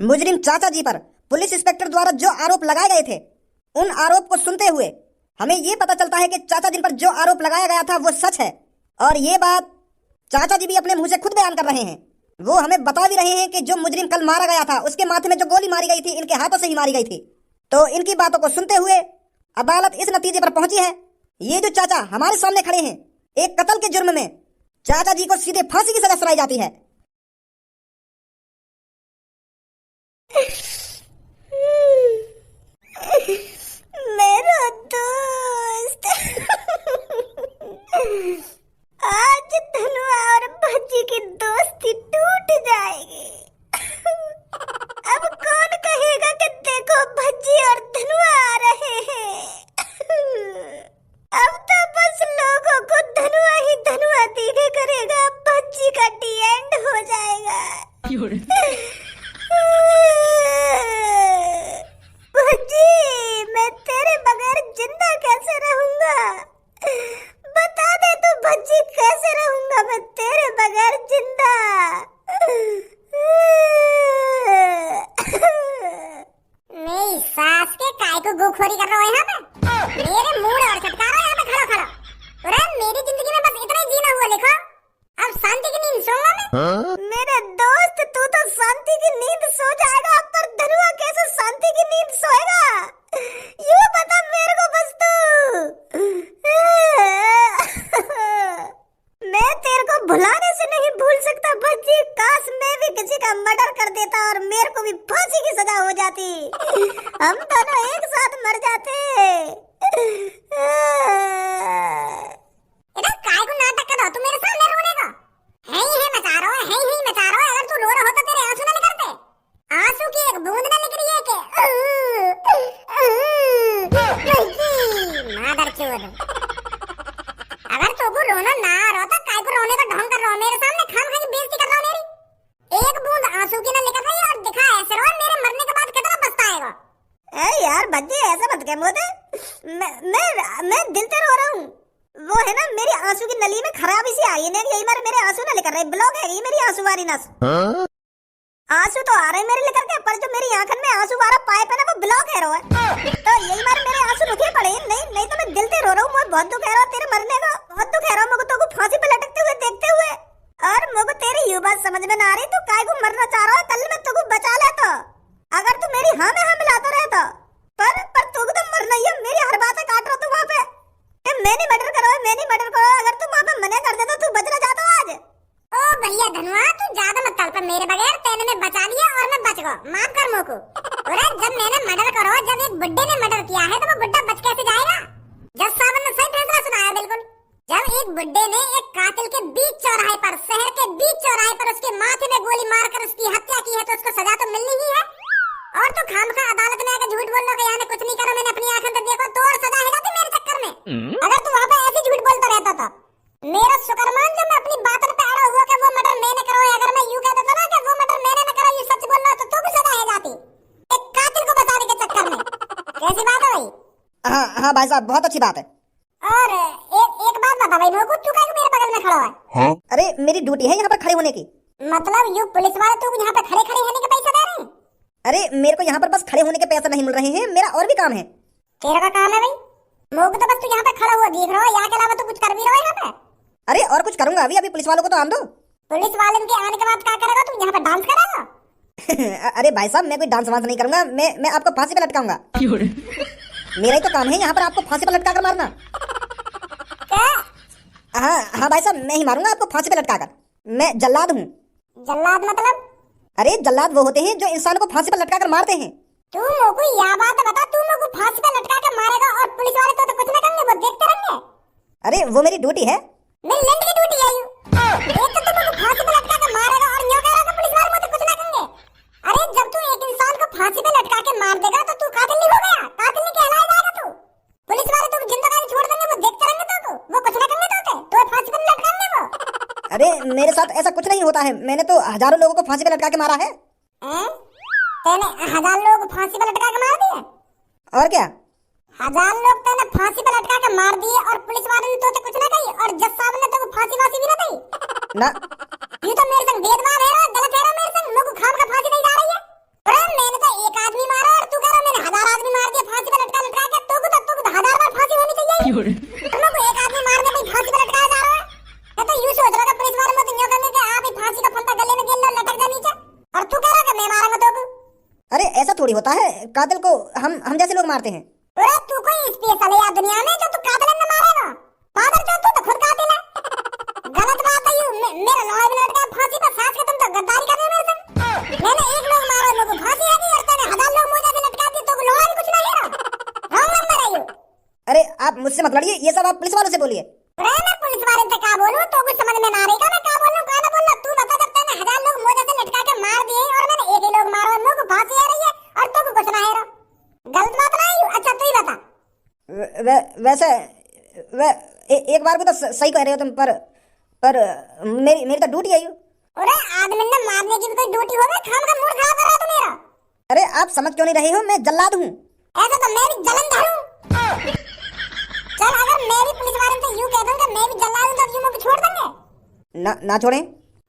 मुजरिम चाचा जी पर पुलिस इंस्पेक्टर द्वारा जो आरोप लगाए गए थे, उन आरोप को सुनते हुए हमें ये पता चलता है कि चाचा जी पर जो आरोप लगाया गया था वो सच है। और ये बात चाचा जी भी अपने मुंह से खुद बयान कर रहे हैं। वो हमें बता भी रहे हैं कि जो मुजरिम कल मारा गया था उसके माथे में जो गोली मारी गई थी इनके हाथों से ही मारी गई थी। तो इनकी बातों को सुनते हुए अदालत इस नतीजे पर पहुंची है, ये जो चाचा हमारे सामने खड़े हैं, एक कत्ल के जुर्म में चाचा जी को सीधे फांसी की सजा सुनाई जाती है। मेरा दोस्त आज धनुआ और भज्जी की दोस्ती टूट जाएगी। अब कौन कहेगा कि देखो भज्जी और धनुआ आ रहे हैं। अब तो बस लोगों को धनुआ ही धनुआ दिखे करेगा, भज्जी का डी एंड हो जाएगा। भज्जी, मैं तेरे बगैर जिंदा कैसे रहूंगा? बता दे तू भज्जी, कैसे रहूंगा मैं तेरे बगैर जिंदा? मेरी सास के काय को गोखोरी कर रहा है यहाँ पे? मेरे मूड और चटका रहा है यहाँ पे खड़ा खड़ा। अरे मेरी जिंदगी में बस इतना ही जीना हुआ, लिखा अब शांति की नींद सोऊंगा मैं। मेरे दोस्त, तू तो शांति की नींद सो जाएगा, पर धनुआ कैसे शांति की नींद सोएगा? ये बता मेरे को बस तू। मैं तेरे को भुलाने से नहीं भूल सकता भज्जी। काश मैं भी किसी का मर्डर कर देता और मेरे को भी फांसी की सजा हो जाती, हम दोनों एक साथ मर जाते। इधर काय को नाटक कर रहा तू मेरे सामने रोने का? है ही मचा रहा है, है ही मचा रहा है। अगर तू रो रहा हो तो तेरे आंसू ना निकलते, आंसू की एक बूंद ना निकली है के मादर चोद। अगर तू को रोना ना आ रहा तो काय को रोने का ढंग कर रहा हो मेरे सामने, खाम खा की बेइज्जती कर रहा हो मेरी। एक बूंद आंसू की ना निकल रही और दिखा ऐसे रो, मेरे मरने के बाद कितना पछताएगा। ए यार बच्चे, ऐसा मत कह मोते, मैं दिल से रो रहा हूँ। वो है ना, मेरी आंसू की नली में खराबी सी आई है, यही बार मेरे आंसू ना निकल रहे, ब्लॉक है ये मेरी आंसू वाली नस। आंसू तो आ रहे मेरे लेकर के, पर जो मेरी आंखन में आंसू वाला पाइप है ना वो ब्लॉक है रो है। तो यही बार मेरे आंसू रुके पड़े, नहीं तो मैं दिल से रो रहा हूँ। मुझे बहुत दुख है रहा तेरे मरने का, बहुत दुख है रहा मुझे तो फांसी पे लटकते हुए देखते हुए। और मुझे तेरी ये बात समझ में ना आ रही, तू काय को मरना चाह रहा है? कल मैं तुझको बचा लेता अगर तू मेरी हाँ में हाँ मिलाता रहता, पर तू तो मरना ही है। मेरी हर बात काट रहा तू वहाँ पे, मैंने मर्डर करो, मैंने मर्डर करो। अगर तू वहाँ पे मना कर देता तू बच ना जाता आज। ओ भैया धनुआ, तू ज्यादा मत तड़प मेरे बगैर, तेने मैं बचा लिया और मैं बच गया, माफ कर मोको। अरे जब मैंने मर्डर करो, जब एक बुड्ढे ने मर्डर किया है तो वो बुड्ढा बच कैसे जाएगा? जज साहब ने सही फैसला सुनाया बिल्कुल। जब एक बुड्ढे ने एक कातिल के बीच चौराहे पर, शहर के बीच चौराहे पर उसके माथे में गोली मारकर उसकी हत्या की है तो उसको सजा तो मिलनी ही है। और तो खामखा अदालत में आकर झूठ बोल लो कि यहाँ कुछ नहीं करो, मैंने अपनी आंखों से देखो, तो और सजा है जाती मेरे चक्कर में। अगर तू वहाँ पे ऐसे झूठ बोलता रहता था, मेरा शुक्रमान जो मैं अपनी बातों पे अड़ा हुआ कि वो मर्डर मैंने करा है, अगर मैं यूं कहता था ना कि वो मर्डर मैंने न करा, ये सच बोल रहा तो भी सजा है जाती एक कातिल को बचाने के चक्कर में। कैसी बात है भाई? हाँ भाई साहब, बहुत अच्छी बात है। और एक बात बता भाई मोको, तू क्या मेरे बगल में खड़ा है? हाँ? अरे मेरी ड्यूटी है यहाँ पर खड़े होने की। मतलब यू पुलिस वाले तू यहाँ पे खड़े खड़े होने के पैसे दे रहे हैं? अरे मेरे को यहाँ पर बस खड़े होने के पैसे नहीं मिल रहे हैं, मेरा और भी काम है। तेरा का काम है भाई? मोको तो बस तू यहाँ पे खड़ा हुआ दिख रहा है, यहाँ के अलावा तो कुछ कर भी रहा है यहाँ पे? अरे और कुछ करूंगा अभी पुलिस वालों को तो आन दो। पुलिस वाले के आने के बाद क्या करेगा तू? यहाँ पे डांस करेगा? अरे भाई साहब, मैं कोई डांस वांस नहीं करूंगा, मैं आपको फांसी पे लटकाऊंगा। मेरा ही तो काम है यहाँ पर आपको फांसी पे लटका कर मारना। हाँ भाई साहब, मैं ही मारूंगा आपको फांसी पे लटका कर। मैं जल्लाद हूँ। जल्लाद मतलब? अरे जल्लाद वो होते हैं जो इंसान को फांसी पे लटका कर मारते हैं। तू मोको यह बात बता, तू मोको फांसी पे लटका के मारेगा और पुलिस वाले तो कुछ ना करेंगे, वो देखते रहेंगे। अरे वो मेरी ड्यूटी है। मेरी लंड की ड्यूटी है ये तो तुम मोको फांसी पे लटका के मारेगा और न्यों करेगा पुलिस वाले मुझे कुछ ना करेंगे। अरे जब तू एक इंसान को फांसी पे लटका के मार देगा तो तू कातिल नहीं हो गया, कातिल नहीं कहलाया जाएगा तू। पुलिस वाले तुम जिंदगी छोड़ देंगे, वो देखते रहेंगे तो वो कुछ ना करेंगे तो फांसी पे लटकाएंगे वो। अरे मेरे साथ ऐसा कुछ नहीं होता है, मैंने तो हजारों लोगों को फांसी पे लटका के मारा है। तेने 1000 लोग फांसी पे लटका के मार दिए? और क्या? 1000 लोग तेने फांसी पे लटका के मार दिए और पुलिस वाले ने तो कुछ ना कही और जज साहब ने तो फांसी वासी भी ना दी ना। ये तो मेरे संग भेदभाव है, गलत है मेरे संग, लोग खाम का फांसी नहीं जा रही है। अरे तुम को एक आदमी मारने पे फांसी पे लटकाया जा रहा है। मैं तो यूं सोच रहा था पुलिस वाले मुझे यूं करने के आप ही फांसी का फंदा गले में गिन लो, लटक जा नीचे, और तू कह रहा कि मैं मारूंगा तो। अरे ऐसा थोड़ी होता है, कातिल को हम जैसे लोग मारते हैं। अरे तू कोई स्पेशल है यार दुनिया में जो तू कातिल न मारेगा? फादर जो तू तो खुद कातिल है। गलत बात है। मेरा लॉय में लटका फांसी पे, साथ के तुम तो गद्दारी कर रहे हो मेरे से। मैंने एक लोग मारा, लोगों को फांसी है नहीं, और तेरे 1000 लोग मुझे भी लटका दिए तो लॉय भी कुछ नहीं है ना। रॉन्ग नंबर है ये। अरे आप मुझसे मत लड़िए, ये सब आप पुलिस वालों से बोलिए। अरे मैं पुलिस वाले से क्या बोलूं, तो कुछ समझ में ना आएगा मैं क्या बोलूं क्या ना बोलूं। तू बता, जब तूने 1000 लोग मुझे से लटका के मार दिए और मैंने एक ही लोग मारा, मुझे को फांसी आ रही है और तू को कुछ ना है रो। गलत बात नहीं। अच्छा तू ही बता। वैसे एक बार को तो सही कह रहे हो तुम, पर मेरी तो ड्यूटी है यू। अरे आदमी ने मारने की भी कोई ड्यूटी हो गई, खाम का मूड खराब कर रहा है तू मेरा। अरे आप समझ क्यों नहीं रहे हो, मैं जल्लाद हूँ। ऐसा तो मैं भी जलंधर हूँ। चल अगर मैं भी पुलिस वाले से यूं कह दूं कि मैं भी जल्लाद हूं, तो यूं मुझे छोड़ देंगे? ना छोड़ें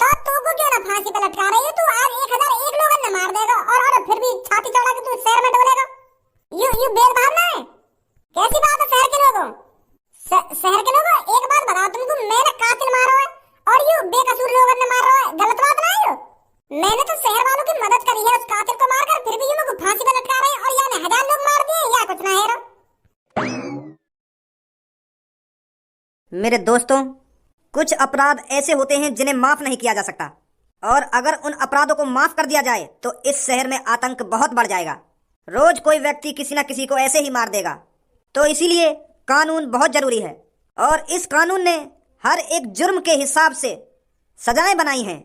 तो तू को क्यों ना फांसी पे लटका रही है? तू आज 1001 लोगों ने मार देगा और फिर भी छाती चौड़ा के तू शहर में डोलेगा। यू भेदभाव ना है, कैसी बात है शहर के लोगों? शहर के लोगों एक बात बताओ, तुमको मैंने कातिल मारा है और यू बेकसूर लोगों ने मारा है, गलत बात ना है? मैंने तो शहर वालों की मदद करी है उस कातिल को मारकर, फिर भी यू मुझे फांसी पे लटका रहे हैं और यानी 1000 लोग मार दिए या कुछ ना है? मेरे दोस्तों, कुछ अपराध ऐसे होते हैं जिन्हें माफ नहीं किया जा सकता, और अगर उन अपराधों को माफ कर दिया जाए तो इस शहर में आतंक बहुत बढ़ जाएगा। रोज कोई व्यक्ति किसी न किसी को ऐसे ही मार देगा। तो इसीलिए कानून बहुत जरूरी है, और इस कानून ने हर एक जुर्म के हिसाब से सजाएं बनाई हैं,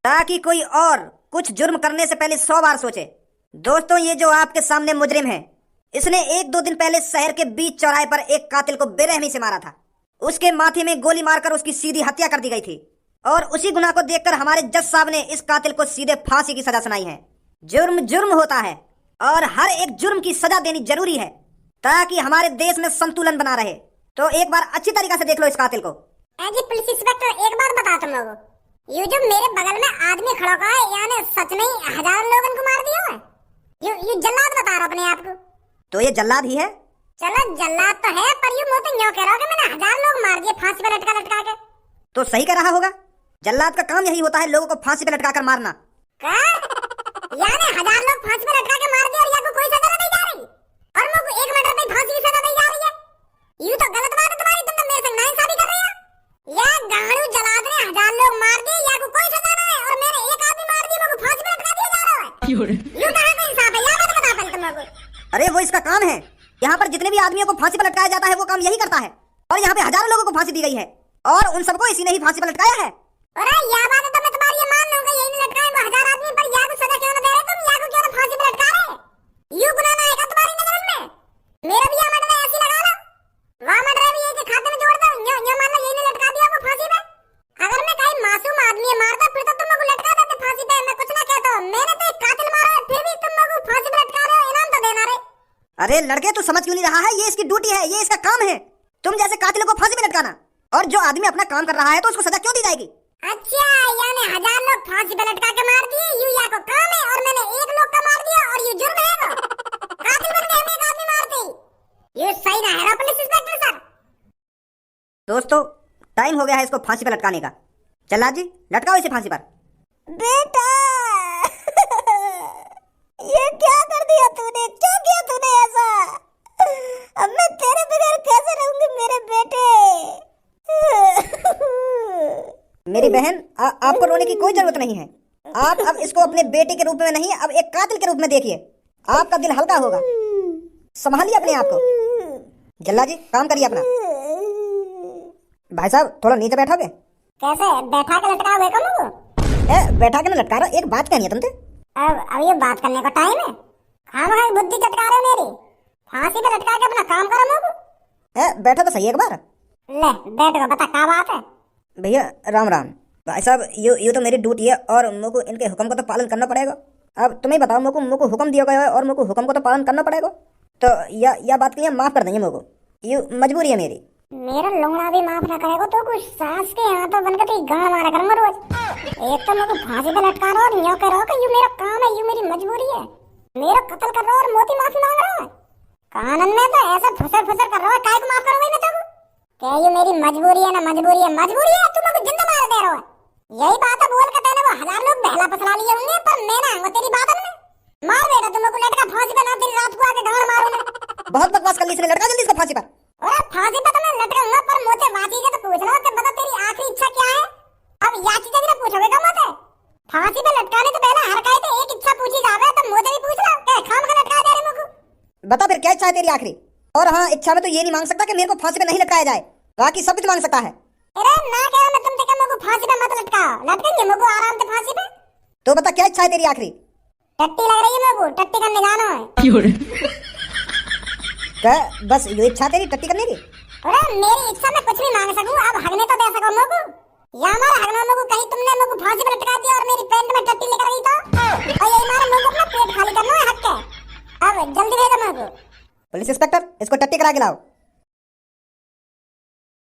ताकि कोई और कुछ जुर्म करने से पहले 100 बार सोचे। दोस्तों, ये जो आपके सामने मुजरिम है, इसने 1-2 दिन पहले शहर के बीच चौराहे पर एक कातिल को बेरहमी से मारा था। उसके माथे में गोली मारकर उसकी सीधी हत्या कर दी गई थी, और उसी गुनाह को देखकर हमारे जज साहब ने इस कातिल को सीधे फांसी की सजा सुनाई है। जुर्म जुर्म होता है और हर एक जुर्म की सजा देनी जरूरी है, ताकि हमारे देश में संतुलन बना रहे। तो एक बार अच्छी तरीके से देख लो इस कातिल को। जी पुलिस इंस्पेक्टर, एक बात बता तुम लोगों, ये जो मेरे बगल में आदमी खड़ा हुआ है, यानी सच नहीं 1000 लोगों को मार दिया है? ये जल्लाद बता रहा अपने आप को? तो ये जल्लाद ही है। चलो जल्लाद तो है, पर यू मोते यूं कह रहा कि मैंने 1000 लोग मार दिए फांसी पे लटका के। तो सही कह रहा होगा। जल्लाद का काम यही होता है, लोगों को फांसी पे लटका कर मारना। क्या? यानी 1000 लोग फांसी पे लटका के मार दिए और या को कोई सजा नहीं जा रही, और मुझे 1 मर्डर पे फांसी की सजा नहीं जा रही है? यू तो गलत बात है तुम्हारी, तुम तो मेरे संग नाइंसाफी कर रही हो। या गाड़ू जल्लाद ने 1000 लोग मार दिए, या को कोई सजा नहीं है, और मैंने एक आदमी मार दिया, मुझे फांसी पे लटका दिया जा रहा है। यू कहां का इंसाफ है? या बात बता पहले तुम लोगों। अरे वो इसका काम है। यहाँ पर जितने भी आदमियों को फांसी पर लटकाया जाता है वो काम यही करता है, और यहाँ पे हजारों लोगों को फांसी दी गई है, और उन सबको इसी ने ही फांसी पर लटकाया है। अरे या बात है तो मैं तुम्हारी ये मान लूंगा, यही नहीं लटकाए वो 1000 आदमी पर, या को सजा क्यों ना दे रहे तुम, या को क्यों ना फांसी पर लटका रहे? यू गुनाह ना है तुम्हारी नजर में? मेरा भी या मर्डर ऐसी लगा लो, वहां मर्डर भी एक खाते में जोड़ दो, यो मान लो यही नहीं लटका दिया वो फांसी पे। अगर मैं कहीं मासूम आदमी मारता फिर तो तुम लोग लटका देते फांसी पे, मैं कुछ ना कहता हूं। मैंने तो एक कातिल मारा है, फिर भी तुम लोग फांसी पे लटका रहे हो, इनाम तो देना रे। अरे लड़के, तू समझ क्यों नहीं रहा है? ये इसकी ड्यूटी है, ये इसका काम है, तुम जैसे कातिलों को फांसी पे लटकाना। और जो आदमी अपना काम कर रहा है तो उसको सजा क्यों दी जाएगी? अच्छा, यानी 1000 लोग फांसी पे लटका के मार दिए, यू या को काम है, और मैंने एक लोग का मार दिया और यू जुर्म है वो? कातिल बन गए, हम एक आदमी मारते ही। ये सही ना है ना पुलिस इंस्पेक्टर सर? दोस्तों, टाइम हो गया है इसको फांसी पे लटकाने का। जल्लाद जी, लटकाओ इसे फांसी पर। बेटा ये क्या कर दिया तूने? क्यों किया तूने ऐसा? अब मैं तेरे बगैर कैसे रहूंगी मेरे बेटे? मेरी बहन, आपको रोने की कोई जरूरत नहीं है। आप अब इसको अपने बेटे के रूप में नहीं, अब एक कातिल के रूप में देखिए, आपका दिल हल्का होगा। संभालिए अपने आप को। जल्लाद जी, काम करिए अपना। भाई साहब, थोड़ा नीचे बैठोगे? कैसे बैठा के लटकाओगे तुम? बैठा के ना लटका रहा, एक बात कहनी है तुमसे। अब ये बात करने का टाइम है? खामखा बुद्धि चटका रहे हो मेरी। फांसी पे लटका के अपना काम करो लोग। बैठो तो सही एक बार। ले बैठो, बता क्या बात है? भैया राम राम। भाई साहब, यू तो मेरी ड्यूटी है और मुझको इनके हुक्म को तो पालन करना पड़ेगा। अब तुम्हें बताओ, मुझको हुक्म दिया गया है और मुझको हुक्म को तो पालन करना पड़ेगा। तो या बात की माफ कर देंगे मुझको, यू मजबूरी है मेरी। मेरा लोंगड़ा भी माफ ना करेगा तो कुछ सास के यहाँ तो बनकर तो गाना मारा करूंगा रोज। एक तो मुझको फांसी पे लटका रहा और यूं कह रहा कि यू मेरा काम है, यू मेरी मजबूरी है। मेरा कत्ल कर रहा और मोती माफी मांग रहा है। कानन में तो ऐसा फुसर फुसर कर रहा है, काय को माफ करूंगा मैं तेरे को? क्या ये मेरी मजबूरी है ना, मजबूरी है, मजबूरी है, तुम मुझे जिंदा मार दे रहे हो। यही बात है बोल के तेने वो 1000 लोग बहला फसला लिए होंगे, पर मैं ना आऊंगा तेरी बात में। मार बेटा तुम को लटका फांसी पे, ना तेरी रात को आके ढोर मारूं मैं। बहुत बकवास कर ली इसने, लटका जल्दी इसको फांसी पर। और फांसी पे तो मैं लटकाऊंगा, पर मुझे बाती के तो पूछ लो कि बता तेरी आखिरी इच्छा क्या है। अब या चीजें भी पूछोगे क्या मुझे? फांसी पे लटकाने तो पहले हर काहे तो एक इच्छा पूछी जावे, तो मुझे भी पूछ लो कि खाम का लटका दे रहे मुझको। बता फिर क्या इच्छा है तेरी आखिरी? और हाँ, इच्छा में तो ये नहीं मांग सकता कि मेरे को फांसी पे नहीं लटकाया जाए, बाकी सब कुछ मांग सकता है। अरे ना कह मैं तुमसे क्या मुझको फांसी पे मत लटकाओ, लटकेंगे मुझको आराम से फांसी पे। तो बता क्या इच्छा है तेरी आखिरी? टट्टी लग रही है मुझको, टट्टी करने जाना है। बस ये इच्छा तेरी टट्टी करने की? अरे मेरी इच्छा में कुछ भी मांग सकूं, अब हगने तो दे सको मुझको। या मार हगना मुझको, कहीं तुमने मुझको फांसी पे लटका दिया और मेरी पैंट में टट्टी लेकर गई तो? और यही मारे मुझको अपना पेट खाली करना है हक के। अब जल्दी भेजो मुझको। पुलिस इंस्पेक्टर, इसको टट्टी करा के लाओ।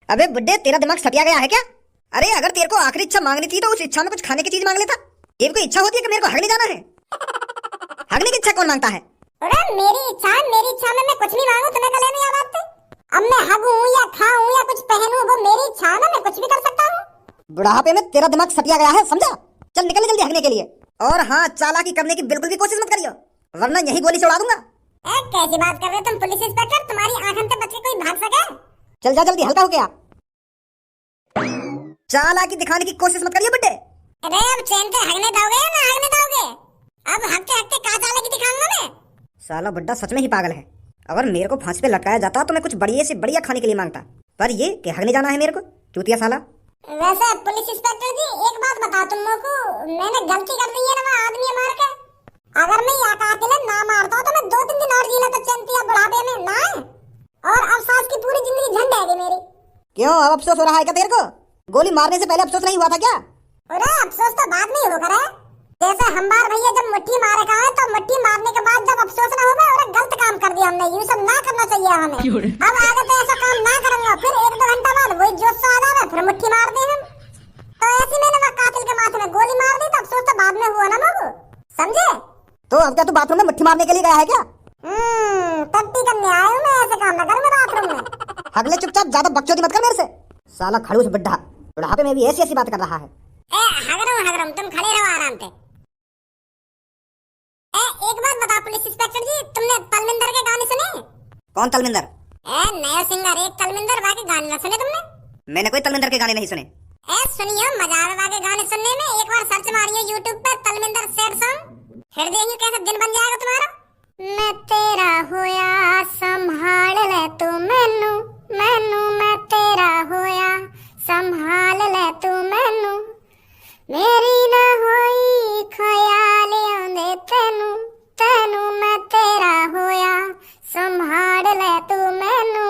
अबे बुड्ढे, तेरा दिमाग सटिया गया है क्या? अरे अगर तेरे को आखिरी इच्छा मांगनी थी तो उस इच्छा में कुछ खाने की चीज मांग लेता। तेरे को इच्छा होती है कि मेरे को हगने जाना है। हगने की इच्छा कौन मांगता है? अरे मेरी इच्छा में मैं कुछ भी मांगू तुम्हें गले में या बात है? अब मैं हगूं या खाऊं या कुछ पहनूं, वो मेरी इच्छा है ना, मैं कुछ भी कर सकता हूं। बुढ़ापे में तेरा दिमाग सटिया गया है, समझा? चल निकल जल्दी हगने के लिए। और हाँ, चालाकी करने की बिल्कुल भी कोशिश मत करियो, वरना यही गोली से उड़ा दूंगा। कैसी बात कर रहे हो तुम पुलिस इंस्पेक्टर? तुम्हारी आंखों से बच के कोई भाग सके? चल जा जल्दी, हल्का हो गया। चालाकी दिखाने की कोशिश मत करियो बुड्ढे। अरे अब चैन से हगने दोगे या ना हगने दोगे? अब हगते हगते कहाँ चालाकी दिखाऊंगा मैं? साला बुड्ढा सच में ही पागल है। अगर मेरे को फांसी पे लटकाया जाता तो मैं कुछ बढ़िया से बढ़िया खाने के लिए मांगता, पर ये कि हगने जाना है मेरे को, चूतिया साला। वैसे पुलिस इंस्पेक्टर जी एक बात बताओ तुम लोग को, मैंने गलती कर दी है ना वो आदमी मार के। अगर मैं या कातिल ना मारता तो मैं 2-3 दिन और जीना तो चलती है बुढ़ापे में ना, और अब सास की पूरी जिंदगी झंड है मेरी। क्यों, अब अफसोस हो रहा है क्या तेरे को? गोली मारने से पहले अफसोस नहीं हुआ था क्या? अरे अफसोस तो बाद में ही होगा रे। जैसे हमार भैया जब मुट्ठी मारे का है तो मुट्ठी मारने के बाद जब अफसोस ना होगा, और गलत काम कर दिया हमने, ये सब ना करना चाहिए हमें। अब आगे तो ऐसा काम ना करूंगा, फिर 1-2 घंटा बाद वही जोश से आ जावे, फिर मुट्ठी मार दे हम। तो ऐसे मैंने वो कातिल के माथे में गोली मार दी, तो अफसोस तो बाद में हुआ ना मुझको, समझे? तो अब क्या तू बाथरूम में मुट्ठी मारने के लिए गया है क्या? टट्टी करने आया हूं मैं, ऐसे काम ना करूं मैं बाथरूम में। अगले चुपचाप, ज्यादा बकचोदी मत कर मेरे से। साला खड़ूस बुड्ढा बुढ़ापे में भी ऐसी ऐसी बात कर रहा है। हग रहा हूं, तुम खड़े रहो आराम से। एक बात बताओ पुलिस इंस्पेक्टर जी, तुमने तलविंदर के गाने सुने? कौन तलविंदर? नया सिंगर एक तलविंदर, बाकी गाने ना सुने तुमने? मैंने कोई तलविंदर के गाने नहीं सुने। सुनियो, मजा आवे बाकी गाने सुनने में। एक बार सर्च मारियो यूट्यूब पे तलविंदर सैड सॉन्ग, फिर देखियो कैसा दिन बन जाएगा तुम्हारा। मैं तेरा होया संभाल ले तू मैनू, मैनू मैं तेरा होया संभाल ले तू मैनू, मेरी ना होई ख्याल आंदे तेनू, तेनू मैं तेरा होया संभाल ले तू मैनू,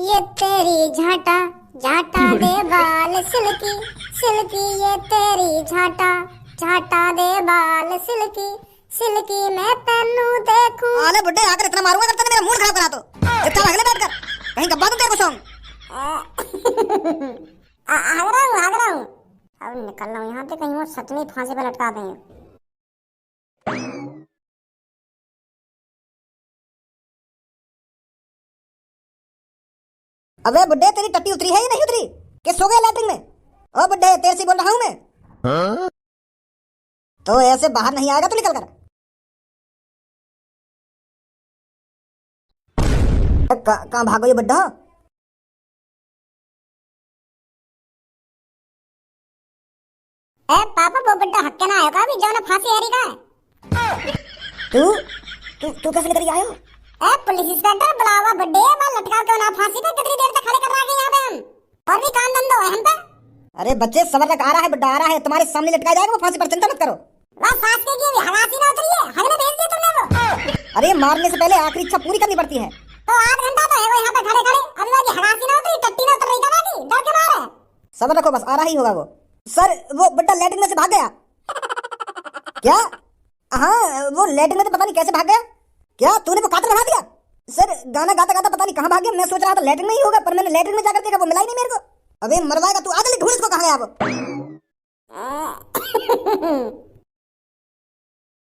ये तेरी झाटा झाटा दे बाल सिल्की सिल्की, ये तेरी झाटा झाटा दे बाल सिल्की सिल्की, मैं तेनू देखूं। अरे बुड्ढे, आकर इतना मारूंगा करता मेरा मूड खराब करा तो। चुपचाप अगले बैठ कर, कहीं गब्बा दूं तेरे को सॉन्ग। भाग रहा हूँ। अब निकल रहा हूँ यहाँ से, कहीं वो सच में फांसी पे लटका देंगे। अबे बुड्ढे, तेरी टट्टी उतरी है या नहीं उतरी? कि सो गया लैट्रिन में? ओ बुड्ढे, तेरे से बोल रहा हूँ मैं। हाँ? तो ऐसे बाहर नहीं आएगा तो निकल कर। कहाँ भागो ये बुड्ढा? पापा वो बुड्ढा हक्के ना आएगा अभी, जो ना फांसी हरी का है। तू कैसे लेकर आयो? पुलिस इंस्पेक्टर बुलावा बुड्ढे, मैं लटका के ना फांसी पे कितनी देर तक खड़े कर रहा है यहाँ पे हम, और भी काम धंधा है हम पे। अरे बच्चे, सबर तक आ रहा है, बुड्ढा आ रहा है, तुम्हारे सामने लटका जाएगा वो फांसी पर, चिंता मत करो। बस फांस के की हगासी ना उतरी है, हगने भेज दिया तुमने वो। अरे मारने से पहले आखिरी इच्छा पूरी करनी पड़ती है। तो 8 घंटा तो है वो यहाँ पे खड़े खड़े, अभी वो हगासी ना उतरी, टट्टी ना उतर रही था की, डर के मारे। सबर रखो, बस आ रहा ही होगा वो। सर, वो बुड्ढा लैट्रिन में से भाग गया। क्या? हाँ, वो लैट्रिन में से पता नहीं कैसे भाग गया। क्या तूने वो कातिल बना दिया? सर, गाना गाता गाता पता नहीं कहाँ भाग गया, मैं सोच रहा था लैट्रिन में ही होगा, पर मैंने लैट्रिन में जाकर देखा वो मिला ही नहीं मेरे को। अबे मरवाएगा तू, आ जल्दी ढूंढ इसको, कहाँ गया वो।